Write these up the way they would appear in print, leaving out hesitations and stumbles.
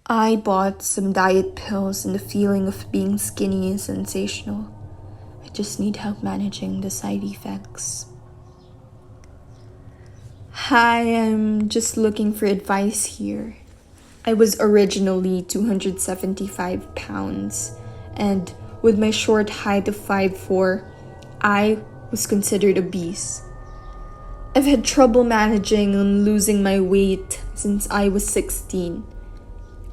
I bought some diet pills and the feeling of being skinny is sensational. I just need help managing the side effects. Hi, I'm just looking for advice here. I was originally 275 pounds, and with my short height of 5'4", I was considered obese. I've had trouble managing and losing my weight since I was 16.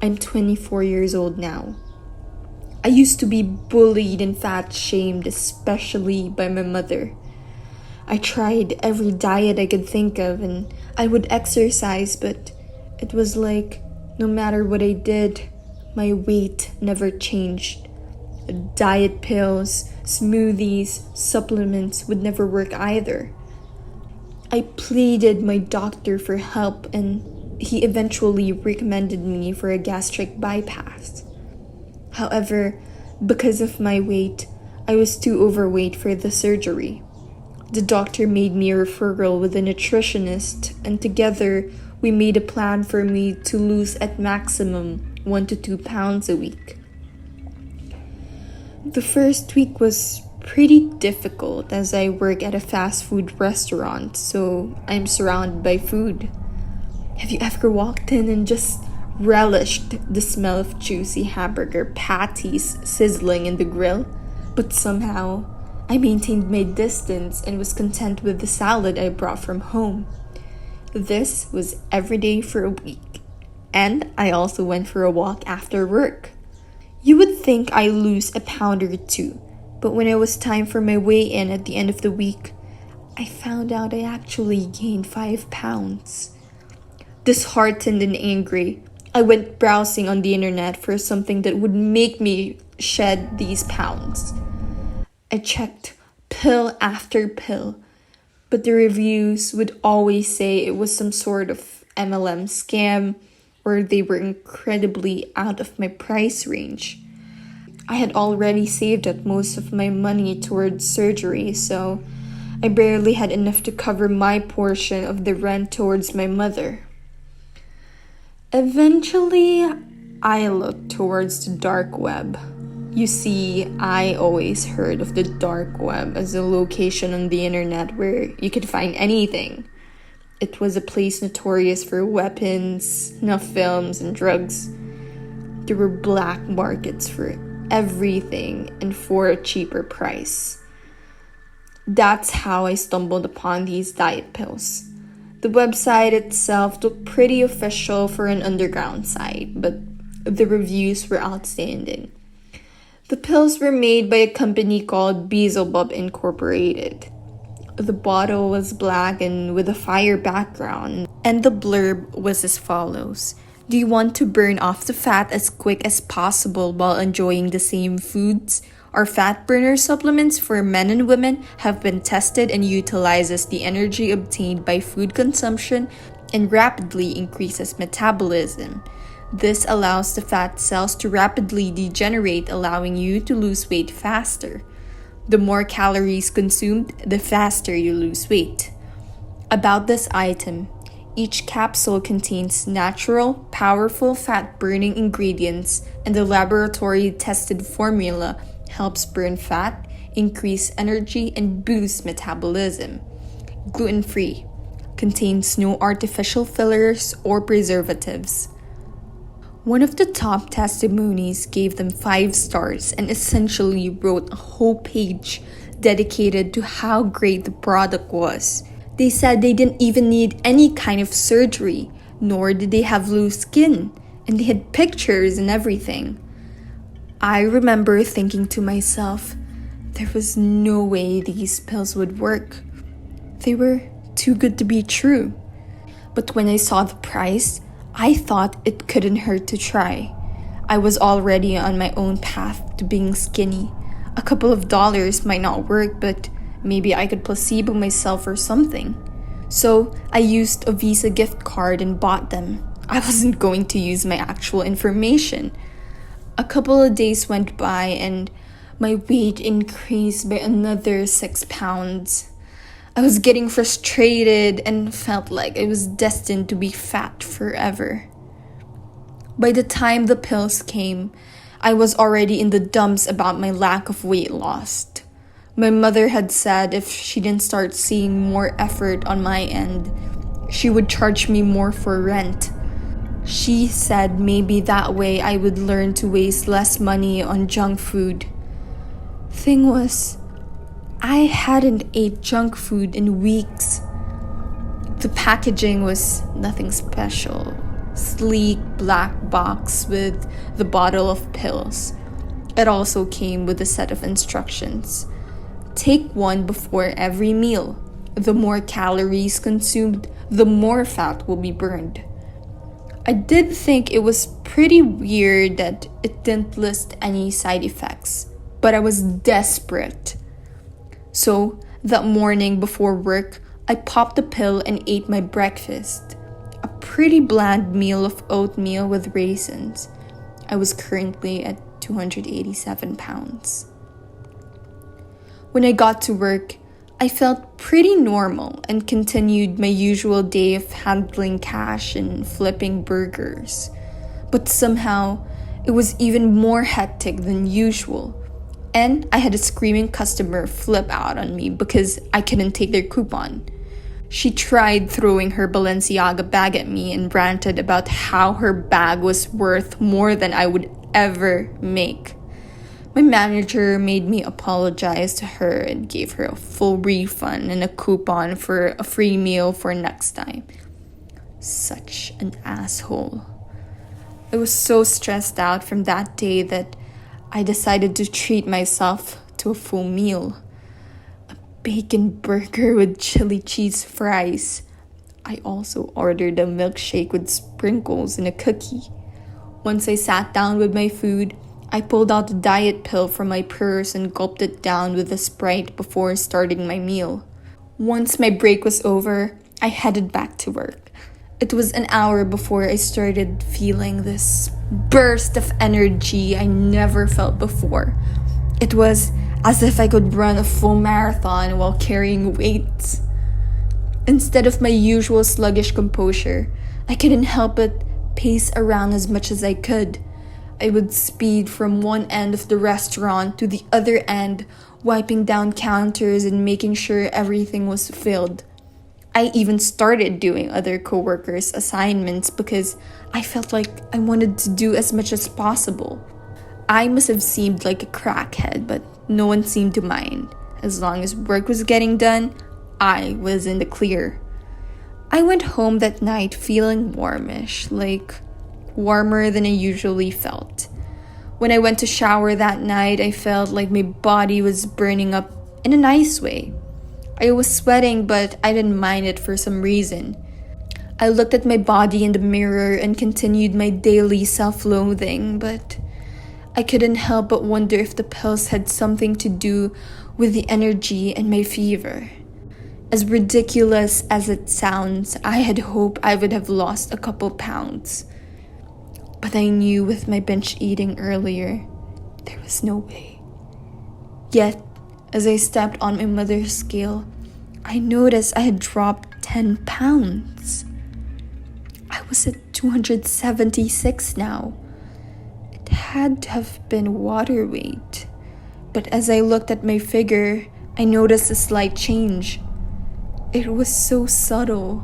I'm 24 years old now. I used to be bullied and fat-shamed, especially by my mother. I tried every diet I could think of and I would exercise, but it was like no matter what I did, my weight never changed. Diet pills, smoothies, supplements would never work either. I pleaded my doctor for help and he eventually recommended me for a gastric bypass. However, because of my weight, I was too overweight for the surgery. The doctor made me a referral with a nutritionist, and together we made a plan for me to lose at maximum 1 to 2 pounds a week. The first week was pretty difficult as I work at a fast food restaurant, so I'm surrounded by food. Have you ever walked in and just relished the smell of juicy hamburger patties sizzling in the grill? But somehow, I maintained my distance and was content with the salad I brought from home. This was every day for a week, and I also went for a walk after work. You would think I lose a pound or two, but when it was time for my weigh-in at the end of the week, I found out I actually gained 5 pounds. Disheartened and angry, I went browsing on the internet for something that would make me shed these pounds. I checked pill after pill, but the reviews would always say it was some sort of MLM scam or they were incredibly out of my price range. I had already saved up most of my money towards surgery, so I barely had enough to cover my portion of the rent towards my mother. Eventually, I looked towards the dark web. You see, I always heard of the dark web as a location on the internet where you could find anything. It was a place notorious for weapons, snuff films, and drugs. There were black markets for everything and for a cheaper price. That's how I stumbled upon these diet pills. The website itself looked pretty official for an underground site, but the reviews were outstanding. The pills were made by a company called Beelzebub Incorporated. The bottle was black and with a fire background, and the blurb was as follows. Do you want to burn off the fat as quick as possible while enjoying the same foods? Our fat burner supplements for men and women have been tested and utilizes the energy obtained by food consumption and rapidly increases metabolism. This allows the fat cells to rapidly degenerate, allowing you to lose weight faster. The more calories consumed, the faster you lose weight. About this item, each capsule contains natural, powerful fat-burning ingredients, and the laboratory-tested formula helps burn fat, increase energy, and boost metabolism. Gluten-free. Contains no artificial fillers or preservatives. One of the top testimonies gave them 5 stars and essentially wrote a whole page dedicated to how great the product was. They said they didn't even need any kind of surgery, nor did they have loose skin, and they had pictures and everything. I remember thinking to myself, there was no way these pills would work. They were too good to be true. But when I saw the price, I thought it couldn't hurt to try. I was already on my own path to being skinny. A couple of dollars might not work, but maybe I could placebo myself or something. So I used a Visa gift card and bought them. I wasn't going to use my actual information. A couple of days went by and my weight increased by another 6 pounds. I was getting frustrated and felt like I was destined to be fat forever. By the time the pills came, I was already in the dumps about my lack of weight loss. My mother had said if she didn't start seeing more effort on my end, she would charge me more for rent. She said maybe that way I would learn to waste less money on junk food. Thing was, I hadn't ate junk food in weeks. The packaging was nothing special. Sleek black box with the bottle of pills. It also came with a set of instructions. Take one before every meal. The more calories consumed, the more fat will be burned. I did think it was pretty weird that it didn't list any side effects, but I was desperate. So, that morning before work, I popped the pill and ate my breakfast. A pretty bland meal of oatmeal with raisins. I was currently at 287 pounds. When I got to work, I felt pretty normal and continued my usual day of handling cash and flipping burgers. But somehow, it was even more hectic than usual. And I had a screaming customer flip out on me because I couldn't take their coupon. She tried throwing her Balenciaga bag at me and ranted about how her bag was worth more than I would ever make. My manager made me apologize to her and gave her a full refund and a coupon for a free meal for next time. Such an asshole. I was so stressed out from that day that I decided to treat myself to a full meal. A bacon burger with chili cheese fries. I also ordered a milkshake with sprinkles and a cookie. Once I sat down with my food, I pulled out a diet pill from my purse and gulped it down with a Sprite before starting my meal. Once my break was over, I headed back to work. It was an hour before I started feeling this burst of energy I never felt before. It was as if I could run a full marathon while carrying weights. Instead of my usual sluggish composure, I couldn't help but pace around as much as I could. I would speed from one end of the restaurant to the other end, wiping down counters and making sure everything was filled. I even started doing other coworkers' assignments because I felt like I wanted to do as much as possible. I must have seemed like a crackhead, but no one seemed to mind. As long as work was getting done, I was in the clear. I went home that night feeling warmish, like warmer than I usually felt. When I went to shower that night, I felt like my body was burning up in a nice way. I was sweating, but I didn't mind it for some reason. I looked at my body in the mirror and continued my daily self-loathing, but I couldn't help but wonder if the pills had something to do with the energy and my fever. As ridiculous as it sounds, I had hoped I would have lost a couple pounds. But I knew with my binge eating earlier, there was no way. Yet, as I stepped on my mother's scale, I noticed I had dropped 10 pounds. I was at 276 now. It had to have been water weight. But as I looked at my figure, I noticed a slight change. It was so subtle,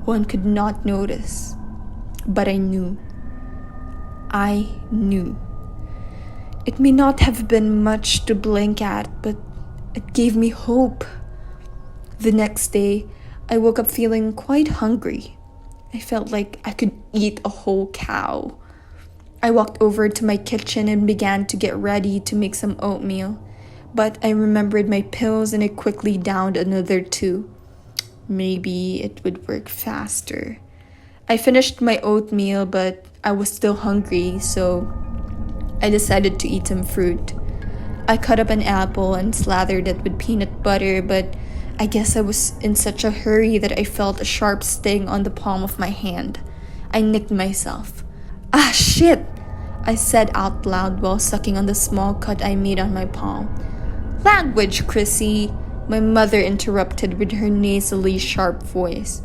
one could not notice. But I knew. I knew. It may not have been much to blink at, but it gave me hope. The next day, I woke up feeling quite hungry. I felt like I could eat a whole cow. I walked over to my kitchen and began to get ready to make some oatmeal, but I remembered my pills and I quickly downed another 2. Maybe it would work faster. I finished my oatmeal, but I was still hungry, so I decided to eat some fruit. I cut up an apple and slathered it with peanut butter, but I guess I was in such a hurry that I felt a sharp sting on the palm of my hand. I nicked myself. Ah, shit! I said out loud while sucking on the small cut I made on my palm. Language, Chrissy! My mother interrupted with her nasally sharp voice.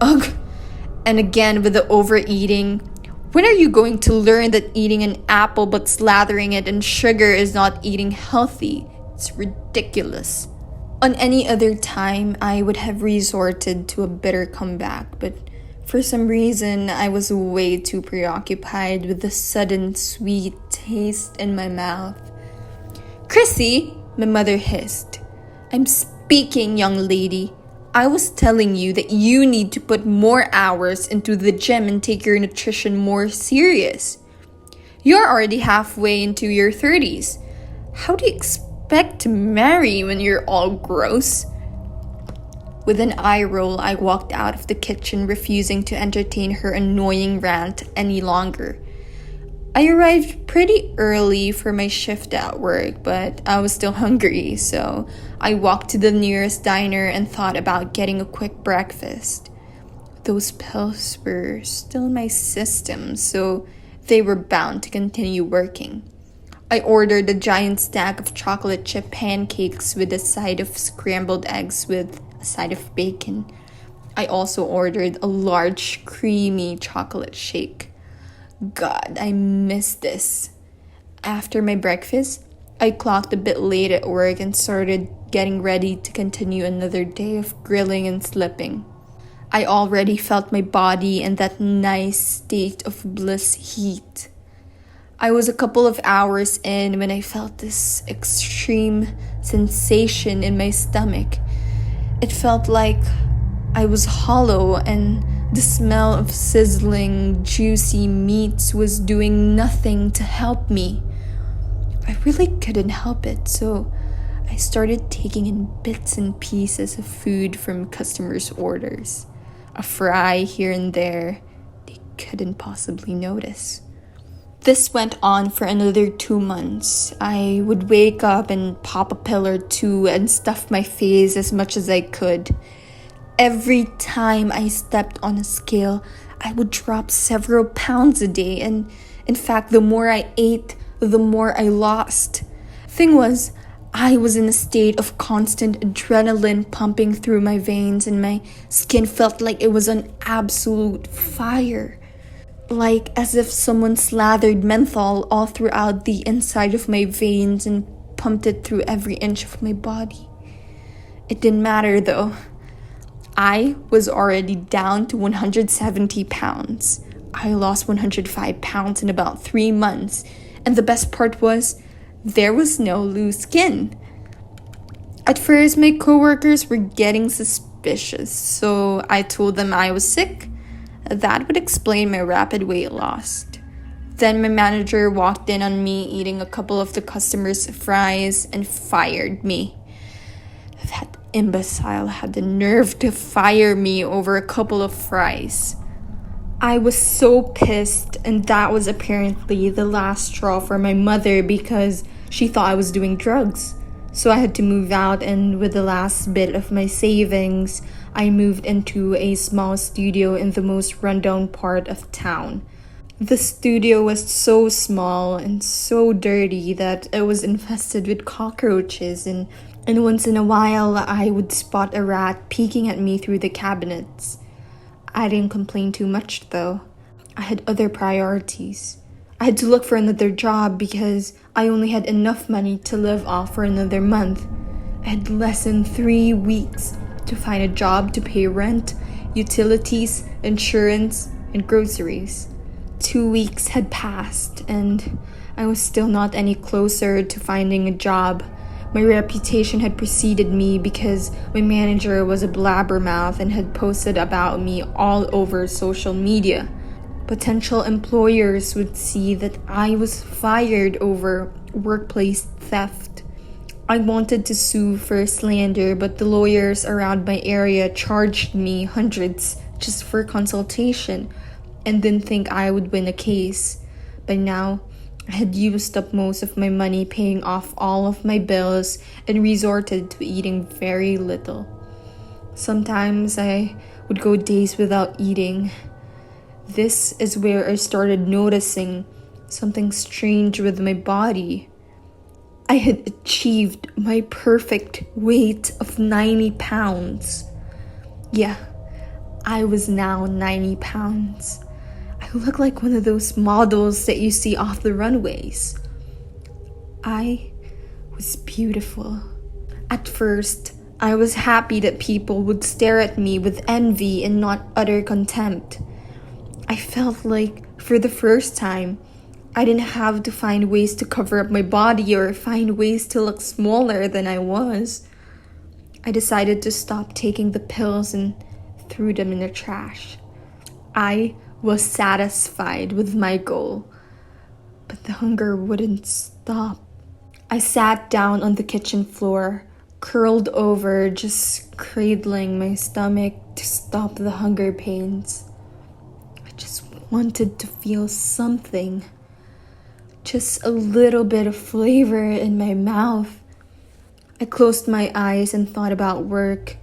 Ugh! And again with the overeating. When are you going to learn that eating an apple but slathering it in sugar is not eating healthy? It's ridiculous. On any other time, I would have resorted to a bitter comeback, but for some reason, I was way too preoccupied with the sudden sweet taste in my mouth. "Chrissy," my mother hissed. "I'm speaking, young lady. I was telling you that you need to put more hours into the gym and take your nutrition more serious. You're already halfway into your 30s. How do you expect to marry when you're all gross?" With an eye roll, I walked out of the kitchen, refusing to entertain her annoying rant any longer. I arrived pretty early for my shift at work, but I was still hungry, so I walked to the nearest diner and thought about getting a quick breakfast. Those pills were still in my system, so they were bound to continue working. I ordered a giant stack of chocolate chip pancakes with a side of scrambled eggs with a side of bacon. I also ordered a large creamy chocolate shake. God, I miss this. After my breakfast, I clocked a bit late at work and started getting ready to continue another day of grilling and slipping. I already felt my body in that nice state of bliss heat. I was a couple of hours in when I felt this extreme sensation in my stomach. It felt like I was hollow, and the smell of sizzling, juicy meats was doing nothing to help me. I really couldn't help it, so I started taking in bits and pieces of food from customers' orders. A fry here and there, they couldn't possibly notice. This went on for another 2 months. I would wake up and pop a pill or two and stuff my face as much as I could. Every time I stepped on a scale, I would drop several pounds a day, and in fact, the more I ate, the more I lost. Thing was, I was in a state of constant adrenaline pumping through my veins, and my skin felt like it was on absolute fire. Like as if someone slathered menthol all throughout the inside of my veins and pumped it through every inch of my body. It didn't matter though. I was already down to 170 pounds. I lost 105 pounds in about 3 months, and the best part was, there was no loose skin. At first, my coworkers were getting suspicious, so I told them I was sick. That would explain my rapid weight loss. Then my manager walked in on me eating a couple of the customers' fries and fired me. That imbecile had the nerve to fire me over a couple of fries. I was so pissed, and that was apparently the last straw for my mother because she thought I was doing drugs. So I had to move out, and with the last bit of my savings, I moved into a small studio in the most rundown part of town. The studio was so small and so dirty that it was infested with cockroaches, and once in a while I would spot a rat peeking at me through the cabinets. I didn't complain too much though. I had other priorities. I had to look for another job because I only had enough money to live off for another month. I had less than 3 weeks to find a job to pay rent, utilities, insurance, and groceries. 2 weeks had passed, and I was still not any closer to finding a job. My reputation had preceded me because my manager was a blabbermouth and had posted about me all over social media. Potential employers would see that I was fired over workplace theft. I wanted to sue for slander, but the lawyers around my area charged me hundreds just for consultation and didn't think I would win a case. By now, I had used up most of my money paying off all of my bills and resorted to eating very little. Sometimes I would go days without eating. This is where I started noticing something strange with my body. I had achieved my perfect weight of 90 pounds. Yeah, I was now 90 pounds. I I look like one of those models that you see off the runways. I was beautiful. At first, I was happy that people would stare at me with envy and not utter contempt. I felt like, for the first time, I didn't have to find ways to cover up my body or find ways to look smaller than I was. I decided to stop taking the pills and threw them in the trash. I was satisfied with my goal, but the hunger wouldn't stop. I sat down on the kitchen floor, curled over, just cradling my stomach to stop the hunger pains. I just wanted to feel something, just a little bit of flavor in my mouth. I closed my eyes and thought about work.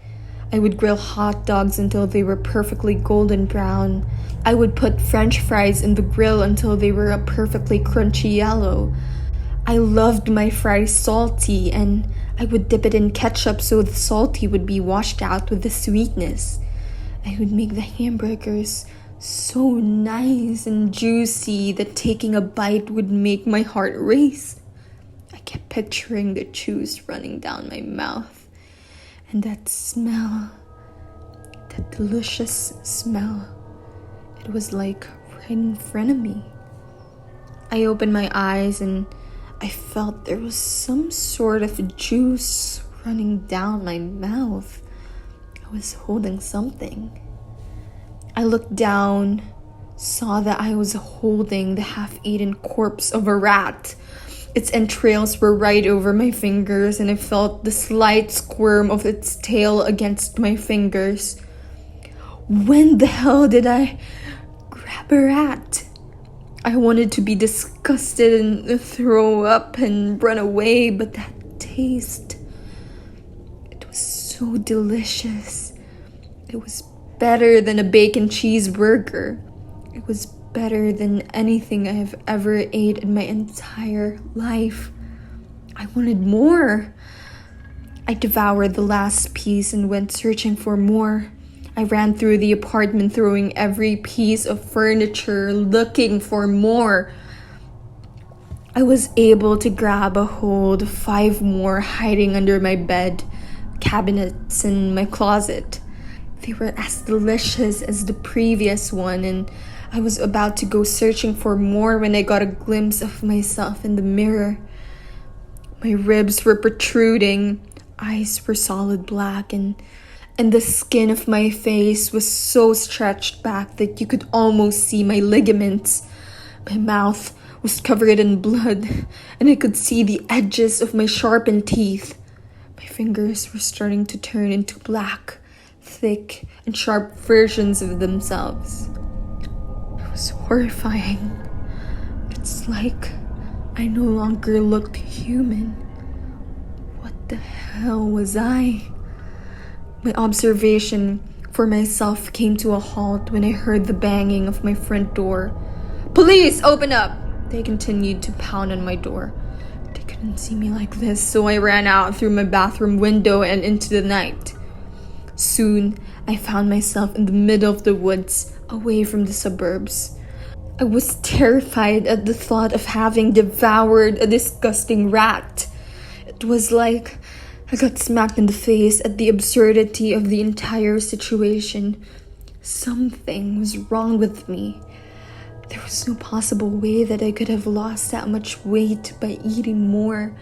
I would grill hot dogs until they were perfectly golden brown. I would put French fries in the grill until they were a perfectly crunchy yellow. I loved my fries salty, and I would dip it in ketchup so the salty would be washed out with the sweetness. I would make the hamburgers so nice and juicy that taking a bite would make my heart race. I kept picturing the juice running down my mouth, and that smell, that delicious smell, it was like right in front of me. I opened my eyes and I felt there was some sort of juice running down my mouth. I was holding something. I looked down, saw that I was holding the half-eaten corpse of a rat. Its entrails were right over my fingers, and I felt the slight squirm of its tail against my fingers. When the hell did I grab a rat? I wanted to be disgusted and throw up and run away, but that taste, it was so delicious. It was better than a bacon cheeseburger. It was better than anything I have ever ate in my entire life. I wanted more. I devoured the last piece and went searching for more. I ran through the apartment, throwing every piece of furniture, looking for more. I was able to grab a hold of 5 more hiding under my bed, cabinets, and my closet. They were as delicious as the previous one, and I was about to go searching for more when I got a glimpse of myself in the mirror. My ribs were protruding, eyes were solid black, and the skin of my face was so stretched back that you could almost see my ligaments. My mouth was covered in blood, and I could see the edges of my sharpened teeth. My fingers were starting to turn into black, thick, and sharp versions of themselves. It was horrifying. It's like I no longer looked human. What the hell was I? My observation for myself came to a halt when I heard the banging of my front door. "Police, open up!" They continued to pound on my door. They couldn't see me like this, so I ran out through my bathroom window and into the night. Soon, I found myself in the middle of the woods, away from the suburbs. I was terrified at the thought of having devoured a disgusting rat. It was like I got smacked in the face at the absurdity of the entire situation. Something was wrong with me. There was no possible way that I could have lost that much weight by eating more.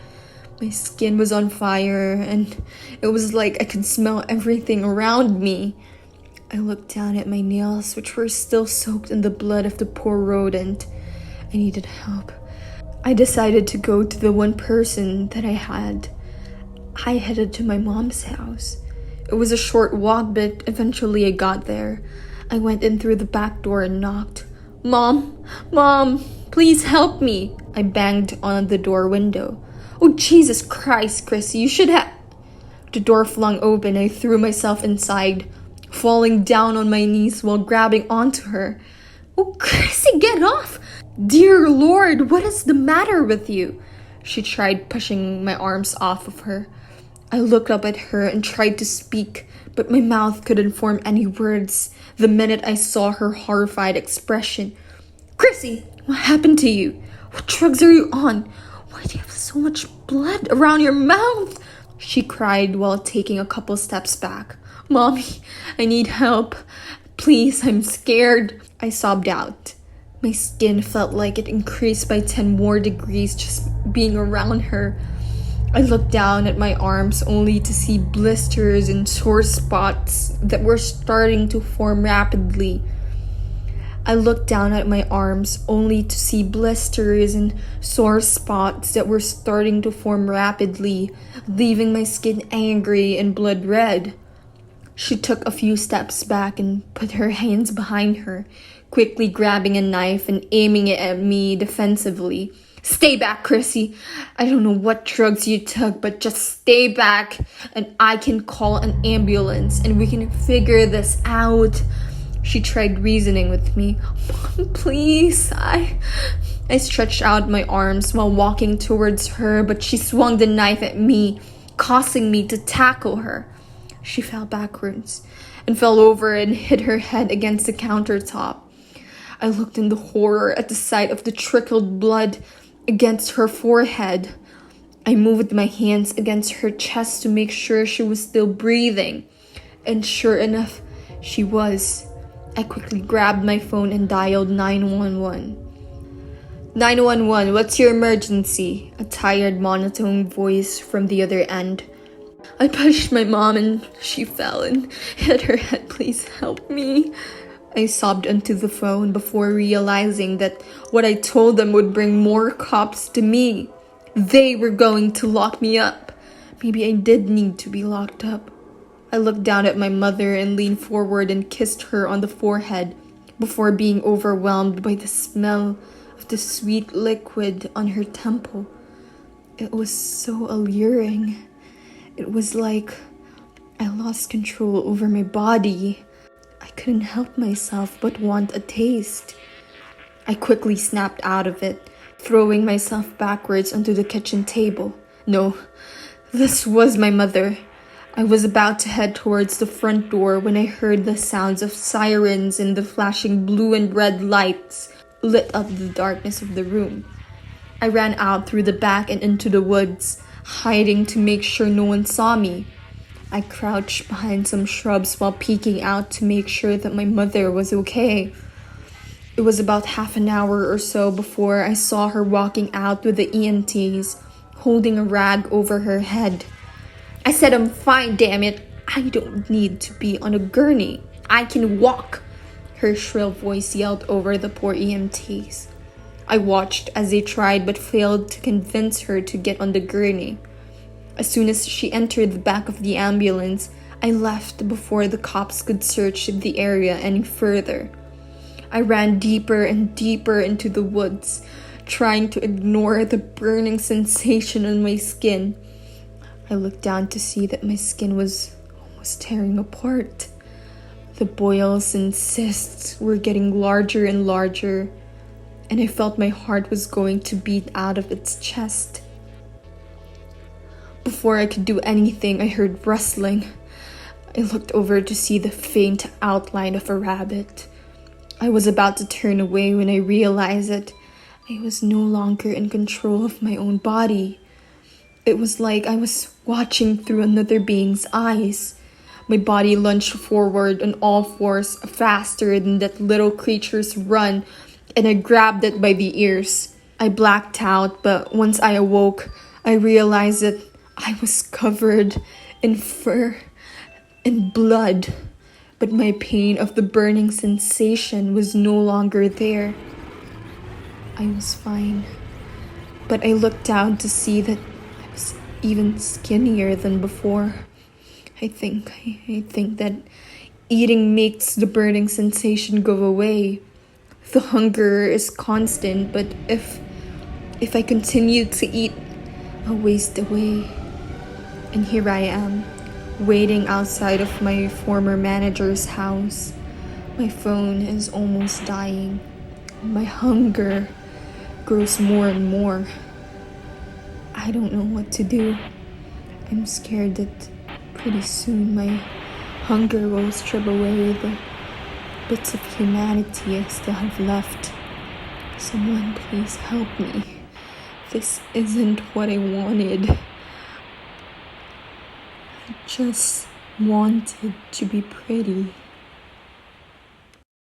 My skin was on fire, and it was like I could smell everything around me. I looked down at my nails, which were still soaked in the blood of the poor rodent. I needed help. I decided to go to the one person that I had. I headed to my mom's house. It was a short walk, but eventually I got there. I went in through the back door and knocked. Mom, please help me." I banged on the door window. "Oh, Jesus Christ, Chrissy, you should have..." The door flung open. I threw myself inside, falling down on my knees while grabbing onto her. "Oh, Chrissy, get off! Dear Lord, what is the matter with you?" She tried pushing my arms off of her. I looked up at her and tried to speak, but my mouth couldn't form any words the minute I saw her horrified expression. Chrissy, what happened to you? What drugs are you on? Why do you have so much blood around your mouth? She cried while taking a couple steps back. Mommy, I need help. Please, I'm scared. I sobbed out. My skin felt like it increased by 10 more degrees just being around her. I looked down at my arms only to see blisters and sore spots that were starting to form rapidly. Leaving my skin angry and blood red. She took a few steps back and put her hands behind her, quickly grabbing a knife and aiming it at me defensively. Stay back, Chrissy. I don't know what drugs you took, but just stay back and I can call an ambulance and we can figure this out. She tried reasoning with me. Mom, please. I stretched out my arms while walking towards her, but she swung the knife at me, causing me to tackle her. She fell backwards and fell over and hit her head against the countertop. I looked in the horror at the sight of the trickled blood against her forehead. I moved my hands against her chest to make sure she was still breathing. And sure enough, she was. I quickly grabbed my phone and dialed 911. 911, what's your emergency? A tired, monotone voice from the other end. I pushed my mom and she fell and hit her head. Please help me. I sobbed into the phone before realizing that what I told them would bring more cops to me. They were going to lock me up. Maybe I did need to be locked up. I looked down at my mother and leaned forward and kissed her on the forehead before being overwhelmed by the smell of the sweet liquid on her temple. It was so alluring. It was like I lost control over my body. I couldn't help myself but want a taste. I quickly snapped out of it, throwing myself backwards onto the kitchen table. No, this was my mother. I was about to head towards the front door when I heard the sounds of sirens and the flashing blue and red lights lit up the darkness of the room. I ran out through the back and into the woods, hiding to make sure no one saw me. I crouched behind some shrubs while peeking out to make sure that my mother was okay. It was about half an hour or so before I saw her walking out with the EMTs, holding a rag over her head. I said I'm fine, damn it. I don't need to be on a gurney. I can walk. Her shrill voice yelled over the poor EMTs. I watched as they tried but failed to convince her to get on the gurney. As soon as she entered the back of the ambulance, I left before the cops could search the area any further. I ran deeper and deeper into the woods, trying to ignore the burning sensation on my skin. I looked down to see that my skin was almost tearing apart. The boils and cysts were getting larger and larger, and I felt my heart was going to beat out of its chest. Before I could do anything, I heard rustling. I looked over to see the faint outline of a rabbit. I was about to turn away when I realized that I was no longer in control of my own body. It was like I was watching through another being's eyes. My body lunged forward on all fours faster than that little creature's run, and I grabbed it by the ears. I blacked out, but once I awoke, I realized that I was covered in fur and blood, but my pain of the burning sensation was no longer there. I was fine, but I looked down to see that I was even skinnier than before. I think that eating makes the burning sensation go away. The hunger is constant, but if I continue to eat, I'll waste away. And here I am, waiting outside of my former manager's house. My phone is almost dying. My hunger grows more and more. I don't know what to do. I'm scared that pretty soon my hunger will strip away the bits of humanity I still have left. Someone please help me. This isn't what I wanted. I just wanted to be pretty.